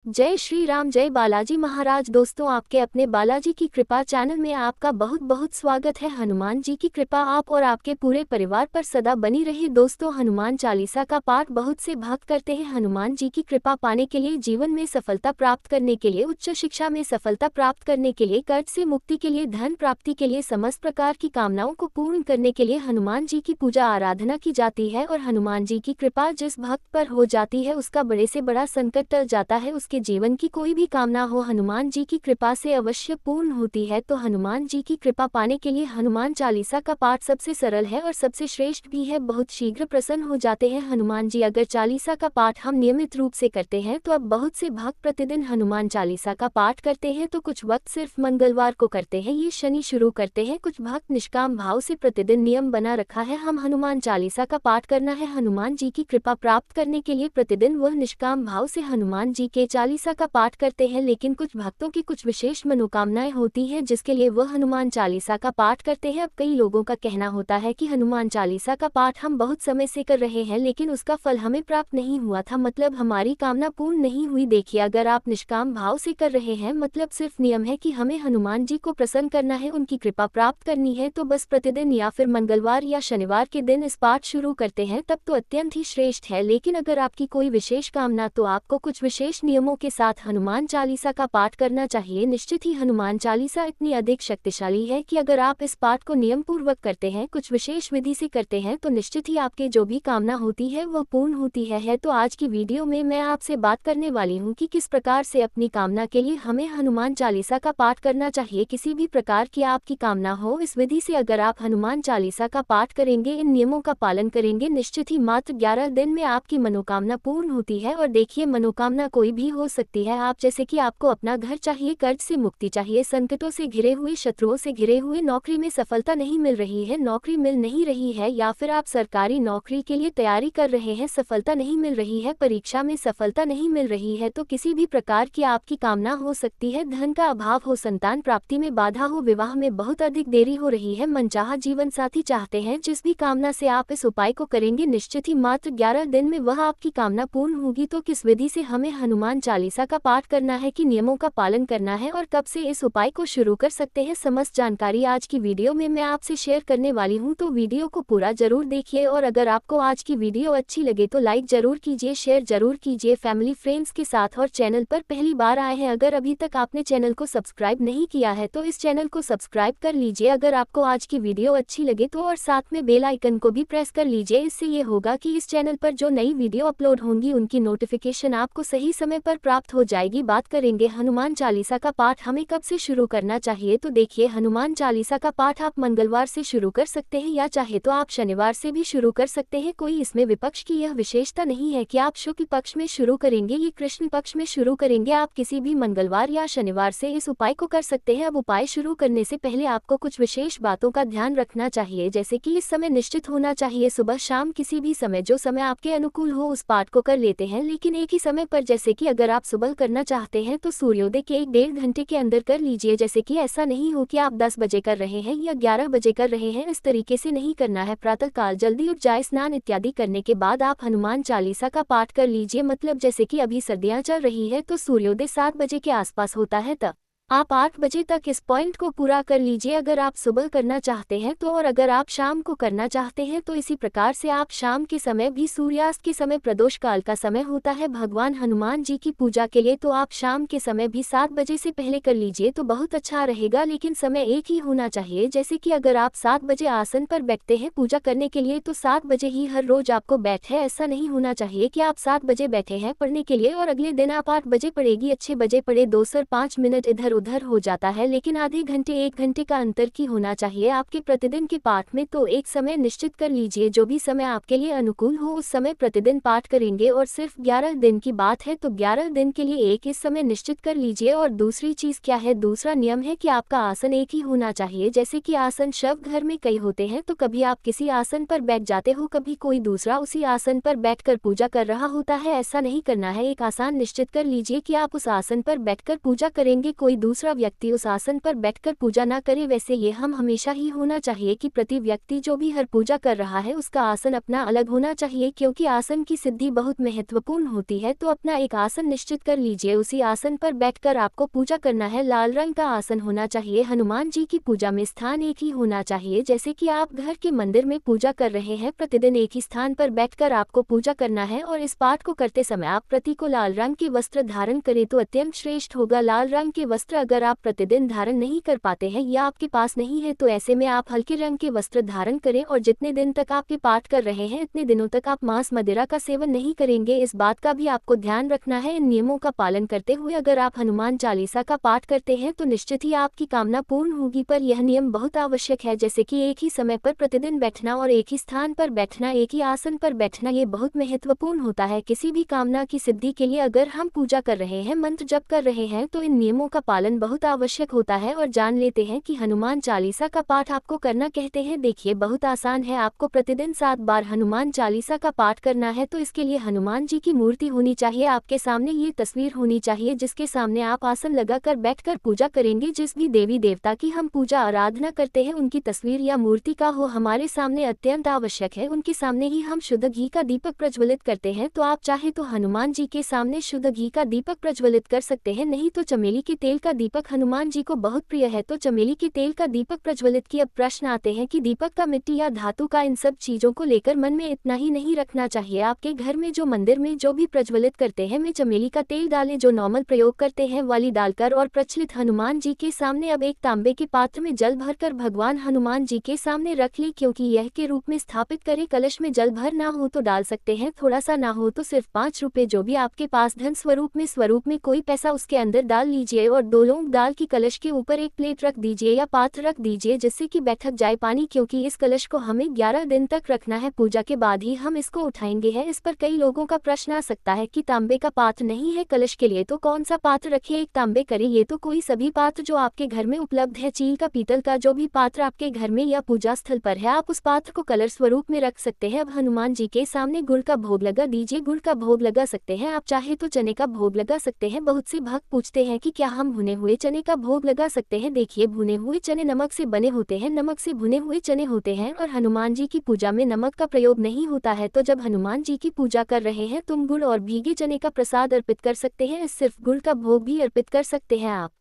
जय श्री राम, जय बालाजी महाराज। दोस्तों, आपके अपने बालाजी की कृपा चैनल में आपका बहुत बहुत स्वागत है। हनुमान जी की कृपा आप और आपके पूरे परिवार पर सदा बनी रहे। दोस्तों, हनुमान चालीसा का पाठ बहुत से भक्त करते हैं। हनुमान जी की कृपा पाने के लिए, जीवन में सफलता प्राप्त करने के लिए, उच्च शिक्षा में सफलता प्राप्त करने के लिए, कर्ज से मुक्ति के लिए, धन प्राप्ति के लिए, समस्त प्रकार की कामनाओं को पूर्ण करने के लिए हनुमान जी की पूजा आराधना की जाती है। और हनुमान जी की कृपा जिस भक्त पर हो जाती है उसका बड़े से बड़ा संकट टल जाता है। उसके जीवन की कोई भी कामना हो हनुमान जी की कृपा से अवश्य पूर्ण होती है। तो हनुमान जी की कृपा पाने के लिए हनुमान चालीसा का पाठ सबसे सरल है और सबसे श्रेष्ठ भी है। बहुत शीघ्र प्रसन्न हो जाते हैं हनुमान जी अगर चालीसा का पाठ हम नियमित रूप से करते हैं। तो अब बहुत से भक्त प्रतिदिन हनुमान चालीसा का पाठ करते हैं, तो कुछ वक्त सिर्फ मंगलवार को करते हैं, ये शनि शुरू करते हैं। कुछ भक्त निष्काम भाव से प्रतिदिन नियम बना रखा है हम हनुमान चालीसा का पाठ करना है। हनुमान जी की कृपा प्राप्त करने के लिए प्रतिदिन वह निष्काम भाव से हनुमान जी के चालीसा का पाठ करते हैं। लेकिन कुछ भक्तों की कुछ विशेष मनोकामनाएं होती हैं जिसके लिए वह हनुमान चालीसा का पाठ करते हैं। अब कई लोगों का कहना होता है कि हनुमान चालीसा का पाठ हम बहुत समय से कर रहे हैं लेकिन उसका फल हमें प्राप्त नहीं हुआ था, मतलब हमारी कामना पूर्ण नहीं हुई। देखिए, अगर आप निष्काम भाव से कर रहे हैं, मतलब सिर्फ नियम है कि हमें हनुमान जी को प्रसन्न करना है, उनकी कृपा प्राप्त करनी है, तो बस प्रतिदिन या फिर मंगलवार या शनिवार के दिन इस पाठ शुरू करते हैं, तब तो अत्यंत ही श्रेष्ठ है। लेकिन अगर आपकी कोई विशेष कामना, तो आपको कुछ विशेष नियमों के साथ हनुमान चालीसा का पाठ करना चाहिए। निश्चित ही हनुमान चालीसा इतनी अधिक शक्तिशाली है कि अगर आप इस पाठ को नियम पूर्वक करते हैं, कुछ विशेष विधि से करते हैं, तो निश्चित ही आपके जो भी कामना होती है वह पूर्ण होती है। तो आज की वीडियो में मैं आपसे बात करने वाली हूँ कि किस प्रकार से अपनी कामना के लिए हमें हनुमान चालीसा का पाठ करना चाहिए। किसी भी प्रकार की आपकी कामना हो, इस विधि से अगर आप हनुमान चालीसा का पाठ करेंगे, इन नियमों का पालन करेंगे, निश्चित ही मात्र 11 दिन में आपकी मनोकामना पूर्ण होती है। और देखिए, मनोकामना कोई भी हो सकती है। आप जैसे कि आपको अपना घर चाहिए, कर्ज से मुक्ति चाहिए, संकटों से घिरे हुए, शत्रुओं से घिरे हुए, नौकरी में सफलता नहीं मिल रही है, नौकरी मिल नहीं रही है, या फिर आप सरकारी नौकरी के लिए तैयारी कर रहे हैं, सफलता नहीं मिल रही है, परीक्षा में सफलता नहीं मिल रही है, तो किसी भी प्रकार की आपकी कामना हो सकती है। धन का अभाव हो, संतान प्राप्ति में बाधा हो, विवाह में बहुत अधिक देरी हो रही है, मनचाहा जीवन साथी चाहते हैं, जिस भी कामना से आप इस उपाय को करेंगे, निश्चित ही मात्र 11 दिन में वह आपकी कामना पूर्ण होगी। तो किस विधि से हमें हनुमान चालीसा का पाठ करना है, कि नियमों का पालन करना है और कब से इस उपाय को शुरू कर सकते हैं, समस्त जानकारी आज की वीडियो में मैं आपसे शेयर करने वाली हूं। तो वीडियो को पूरा जरूर देखिए और अगर आपको आज की वीडियो अच्छी लगे तो लाइक जरूर कीजिए, शेयर जरूर कीजिए फैमिली फ्रेंड्स के साथ। और चैनल पर पहली बार आए हैं, अगर अभी तक आपने चैनल को सब्सक्राइब नहीं किया है तो इस चैनल को सब्सक्राइब कर लीजिए अगर आपको आज की वीडियो अच्छी लगे तो, और साथ में बेल आइकन को भी प्रेस कर लीजिए। इससे ये होगा कि इस चैनल पर जो नई वीडियो अपलोड होंगी उनकी नोटिफिकेशन आपको सही समय पर प्राप्त हो जाएगी। बात करेंगे हनुमान चालीसा का पाठ हमें कब से शुरू करना चाहिए। तो देखिए, हनुमान चालीसा का पाठ आप मंगलवार से शुरू कर सकते हैं या चाहे तो आप शनिवार से भी शुरू कर सकते हैं। कोई इसमें विपक्ष की यह विशेषता नहीं है कि आप शुक्ल पक्ष में शुरू करेंगे या कृष्ण पक्ष में शुरू करेंगे, आप किसी भी मंगलवार या शनिवार से इस उपाय को कर सकते हैं। अब उपाय शुरू करने से पहले आपको कुछ विशेष बातों का ध्यान रखना चाहिए, जैसे कि इस समय निश्चित होना चाहिए, सुबह शाम किसी भी समय, जो समय आपके अनुकूल हो उस पाठ को कर लेते हैं, लेकिन एक ही समय पर। जैसे कि अगर आप सुबह करना चाहते हैं तो सूर्योदय के 1-1.5 घंटे के अंदर कर लीजिए। जैसे कि ऐसा नहीं हो कि आप 10 बजे कर रहे हैं या 11 बजे कर रहे हैं, इस तरीके से नहीं करना है। प्रातः काल जल्दी उठ जाए, स्नान इत्यादि करने के बाद आप हनुमान चालीसा का पाठ कर लीजिए। मतलब जैसे कि अभी सर्दियां चल रही है तो सूर्योदय 7 बजे के आसपास होता है, तब आप 8 बजे तक इस पॉइंट को पूरा कर लीजिए अगर आप सुबह करना चाहते हैं तो। और अगर आप शाम को करना चाहते हैं तो इसी प्रकार से आप शाम के समय भी, सूर्यास्त के समय प्रदोष काल का समय होता है भगवान हनुमान जी की पूजा के लिए, तो आप शाम के समय भी 7 बजे से पहले कर लीजिए तो बहुत अच्छा रहेगा। लेकिन समय एक ही होना चाहिए, जैसे कि अगर आप 7 बजे आसन पर बैठते हैं पूजा करने के लिए तो 7 बजे ही हर रोज आपको बैठे। ऐसा नहीं होना चाहिए कि आप 7 बजे बैठे हैं पढ़ने के लिए और अगले दिन आप 8 बजे पढ़ेगी, अच्छे बजे पढ़े, 2 से 5 मिनट इधर उधर हो जाता है। लेकिन आधे घंटे 1 घंटे का अंतर की होना चाहिए आपके प्रतिदिन के पाठ में। तो एक समय निश्चित कर लीजिए, जो भी समय आपके लिए अनुकूल हो उस समय प्रतिदिन पाठ करेंगे। और सिर्फ 11 दिन की बात है तो 11 दिन के लिए एक इस समय निश्चित कर लीजिए। और दूसरी चीज क्या है, दूसरा नियम है कि आपका आसन एक ही होना चाहिए। जैसे कि आसन शव घर में कई होते हैं, तो कभी आप किसी आसन पर बैठ जाते हो, कभी कोई दूसरा उसी आसन पर बैठकर पूजा कर रहा होता है, ऐसा नहीं करना है। एक आसन निश्चित कर लीजिए कि आप उस आसन पर बैठकर पूजा करेंगे, कोई दूसरा व्यक्ति उस आसन पर बैठकर पूजा ना करे। वैसे ये हम हमेशा ही होना चाहिए कि प्रति व्यक्ति जो भी हर पूजा कर रहा है उसका आसन अपना अलग होना चाहिए, क्योंकि आसन की सिद्धि बहुत महत्वपूर्ण होती है। तो अपना एक आसन निश्चित कर लीजिए, उसी आसन पर बैठकर आपको पूजा करना है। लाल रंग का आसन होना चाहिए। हनुमान जी की पूजा में स्थान एक ही होना चाहिए। जैसे कि आप घर के मंदिर में पूजा कर रहे हैं, प्रतिदिन एक ही स्थान पर बैठकर आपको पूजा करना है। और इस पाठ को करते समय आप प्रति को लाल रंग के वस्त्र धारण करें तो अत्यंत श्रेष्ठ होगा। लाल रंग के वस्त्र अगर आप प्रतिदिन धारण नहीं कर पाते हैं या आपके पास नहीं है तो ऐसे में आप हल्के रंग के वस्त्र धारण करें। और जितने दिन तक आप ये पाठ कर रहे हैं इतने दिनों तक आप मांस मदिरा का सेवन नहीं करेंगे। इस बात का भी आपको ध्यान रखना है। इन नियमों का पालन करते हुए अगर आप हनुमान चालीसा का पाठ करते हैं तो निश्चित ही आपकी कामना पूर्ण होगी। पर यह नियम बहुत आवश्यक है, जैसे कि एक ही समय पर प्रतिदिन बैठना और एक ही स्थान पर बैठना, एक ही आसन पर बैठना, ये बहुत महत्वपूर्ण होता है किसी भी कामना की सिद्धि के लिए। अगर हम पूजा कर रहे हैं, मंत्र जप कर रहे हैं तो इन नियमों का पालन बहुत आवश्यक होता है। और जान लेते हैं कि हनुमान चालीसा का पाठ आपको करना कहते हैं। देखिए बहुत आसान है, आपको प्रतिदिन 7 बार हनुमान चालीसा का पाठ करना है। तो इसके लिए हनुमान जी की मूर्ति होनी चाहिए, आपके सामने ये तस्वीर होनी चाहिए जिसके सामने आप आसन लगाकर बैठकर पूजा करेंगे। जिस भी देवी देवता की हम पूजा आराधना करते हैं उनकी तस्वीर या मूर्ति का हो हमारे सामने अत्यंत आवश्यक है। उनके सामने ही हम शुद्ध घी का दीपक प्रज्वलित करते हैं। तो आप चाहे तो हनुमान जी के सामने शुद्ध घी का दीपक प्रज्वलित कर सकते हैं, नहीं तो चमेली के तेल का दीपक हनुमान जी को बहुत प्रिय है तो चमेली के तेल का दीपक प्रज्वलित की। अब प्रश्न आते हैं कि दीपक का मिट्टी या धातु का, इन सब चीजों को लेकर मन में इतना ही नहीं रखना चाहिए। आपके घर में जो मंदिर में जो भी प्रज्वलित करते हैं में चमेली का तेल डालें, जो नॉर्मल प्रयोग करते हैं वाली डालकर और प्रचलित हनुमान जी के सामने अब एक तांबे के पात्र में जल भरकर भगवान हनुमान जी के सामने रख ले, क्योंकि यह के रूप में स्थापित करें। कलश में जल भर ना हो तो डाल सकते हैं, थोड़ा सा ना हो तो सिर्फ 5 रुपए जो भी आपके पास धन स्वरूप में कोई पैसा उसके अंदर डाल लीजिए और 2 लौंग डाल की कलश के ऊपर एक प्लेट रख दीजिए या पात्र रख दीजिए जिससे कि बैठक जाए पानी, क्योंकि इस कलश को हमें 11 दिन तक रखना है। पूजा के बाद ही हम इसको उठाएंगे है। इस पर कई लोगों का प्रश्न आ सकता है कि तांबे का पात्र नहीं है कलश के लिए तो कौन सा पात्र रखिए, एक तांबे करें। ये तो कोई सभी पात्र जो आपके घर में उपलब्ध है, चील का, पीतल का, जो भी पात्र आपके घर में या पूजा स्थल पर है आप उस पात्र को कलश स्वरूप में रख सकते हैं। अब हनुमान जी के सामने गुड़ का भोग लगा दीजिए। गुड़ का भोग लगा सकते हैं, आप चाहे तो चने का भोग लगा सकते हैं। बहुत से भक्त पूछते हैं कि क्या हम भुने हुए चने का भोग लगा सकते हैं। देखिए भुने हुए चने नमक से बने होते हैं, नमक से भुने हुए चने होते हैं और हनुमान जी की पूजा में नमक का प्रयोग नहीं होता है। तो जब हनुमान जी की पूजा कर रहे हैं तुम गुड़ और भीगे चने का प्रसाद अर्पित कर सकते हैं। सिर्फ गुड़ का भोग भी अर्पित कर सकते हैं। आप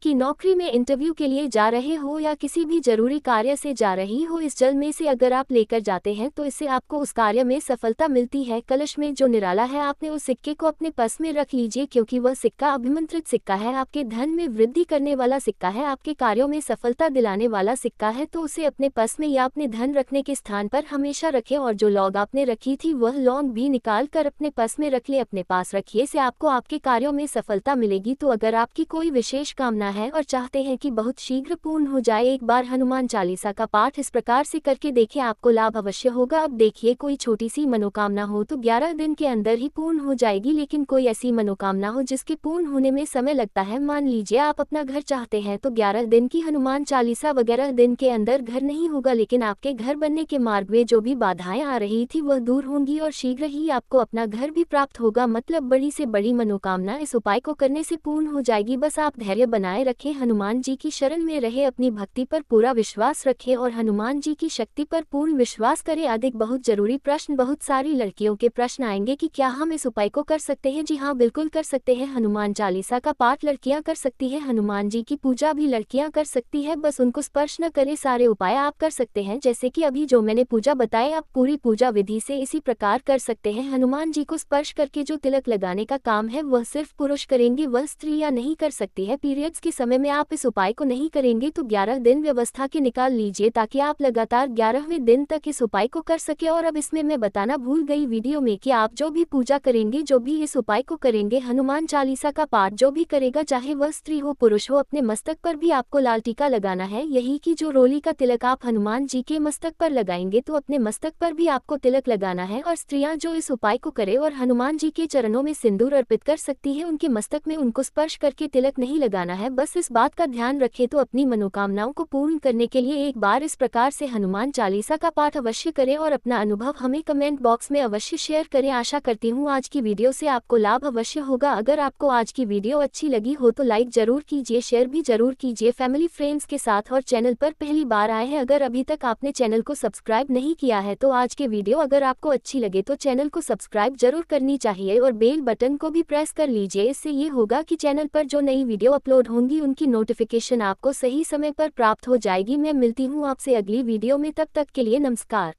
कि नौकरी में इंटरव्यू के लिए जा रहे हो या किसी भी जरूरी कार्य से जा रही हो, इस जल में से अगर आप लेकर जाते हैं तो इससे आपको उस कार्य में सफलता मिलती है। कलश में जो निराला है आपने उस सिक्के को अपने पर्स में रख लीजिए, क्योंकि वह सिक्का अभिमंत्रित सिक्का है, आपके धन में वृद्धि करने वाला सिक्का है, आपके कार्यों में सफलता दिलाने वाला सिक्का है। तो उसे अपने पर्स में या अपने धन रखने के स्थान पर हमेशा रखें और जो लौंग आपने रखी थी वह लौंग भी निकाल कर अपने पर्स में रख ले, अपने पास रखिए, से आपको आपके कार्यों में सफलता मिलेगी। तो अगर आपकी कोई विशेष कामना है और चाहते हैं कि बहुत शीघ्र पूर्ण हो जाए, एक बार हनुमान चालीसा का पाठ इस प्रकार से करके देखें, आपको लाभ अवश्य होगा। अब देखिए कोई छोटी सी मनोकामना हो तो 11 दिन के अंदर ही पूर्ण हो जाएगी, लेकिन कोई ऐसी मनोकामना हो जिसके पूर्ण होने में समय लगता है, मान लीजिए आप अपना घर चाहते हैं तो 11 दिन की हनुमान चालीसा वगैरह दिन के अंदर घर नहीं होगा, लेकिन आपके घर बनने के मार्ग में जो भी बाधाएं आ रही थी वह दूर होंगी और शीघ्र ही आपको अपना घर भी प्राप्त होगा। मतलब बड़ी से बड़ी मनोकामना इस उपाय को करने से पूर्ण हो जाएगी। बस आप धैर्य बनाए रखें, हनुमान जी की शरण में रहे, अपनी भक्ति पर पूरा विश्वास रखें और हनुमान जी की शक्ति पर पूर्ण विश्वास करें। अधिक बहुत जरूरी प्रश्न, बहुत सारी लड़कियों के प्रश्न आएंगे कि क्या हम इस उपाय को कर सकते हैं। जी हाँ, बिल्कुल कर सकते हैं। हनुमान चालीसा का पाठ लड़कियां कर सकती हैं, हनुमान जी की पूजा भी लड़कियां कर सकती है, बस उनको स्पर्श न करें। सारे उपाय आप कर सकते हैं, जैसे कि अभी जो मैंने पूजा बताए आप पूरी पूजा विधि से इसी प्रकार कर सकते हैं। हनुमान जी को स्पर्श करके जो तिलक लगाने का काम है वह सिर्फ पुरुष करेंगे, वह स्त्रियां नहीं कर सकती है। पीरियड्स के समय में आप इस उपाय को नहीं करेंगे तो 11 दिन व्यवस्था के निकाल लीजिए ताकि आप लगातार 11वें दिन तक इस उपाय को कर सके। और अब इसमें मैं बताना भूल गई वीडियो में कि आप जो भी पूजा करेंगे, जो भी इस उपाय को करेंगे, हनुमान चालीसा का पाठ जो भी करेगा, चाहे वह स्त्री हो पुरुष हो, अपने मस्तक पर भी आपको लाल टीका लगाना है। यही कि जो रोली का तिलक आप हनुमान जी के मस्तक पर लगाएंगे तो अपने मस्तक पर भी आपको तिलक लगाना है। और स्त्रियां जो इस उपाय को करे और हनुमान जी के चरणों में सिंदूर अर्पित कर सकती है, उनके मस्तक में उनको स्पर्श करके तिलक नहीं लगाना है, बस इस बात का ध्यान रखें तो अपनी मनोकामनाओं को पूर्ण करने के लिए एक बार इस प्रकार से हनुमान चालीसा का पाठ अवश्य करें और अपना अनुभव हमें कमेंट बॉक्स में अवश्य शेयर करें। आशा करती हूँ आज की वीडियो से आपको लाभ अवश्य होगा। अगर आपको आज की वीडियो अच्छी लगी हो तो लाइक जरूर कीजिए, शेयर भी जरूर कीजिए फैमिली फ्रेंड्स के साथ, और चैनल पर पहली बार आए हैं अगर अभी तक आपने चैनल को सब्सक्राइब नहीं किया है तो आज के वीडियो अगर आपको अच्छी लगे तो चैनल को सब्सक्राइब जरूर करनी चाहिए और बेल बटन को भी प्रेस कर लीजिए। इससे ये होगा कि चैनल पर जो नई वीडियो अपलोड होंगी उनकी नोटिफिकेशन आपको सही समय पर प्राप्त हो जाएगी। मैं मिलती हूँ आपसे अगली वीडियो में, तब तक के लिए नमस्कार।